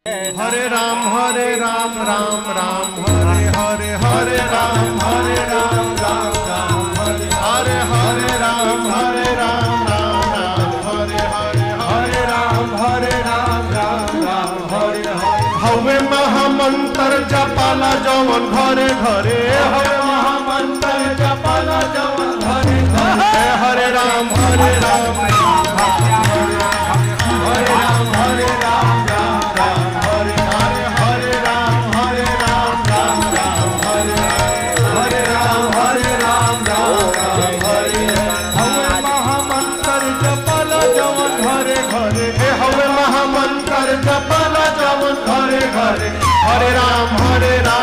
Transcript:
हरे राम राम राम हरे हरे हरे राम राम राम हरे हरे राम राम राम हरे हरे राम राम हरे हरे हवे महामंत्र जपाला जवन घरे घरे हवे महामंत्र जपाला जवन घरे घरे हरे राम हरे राम हरे राम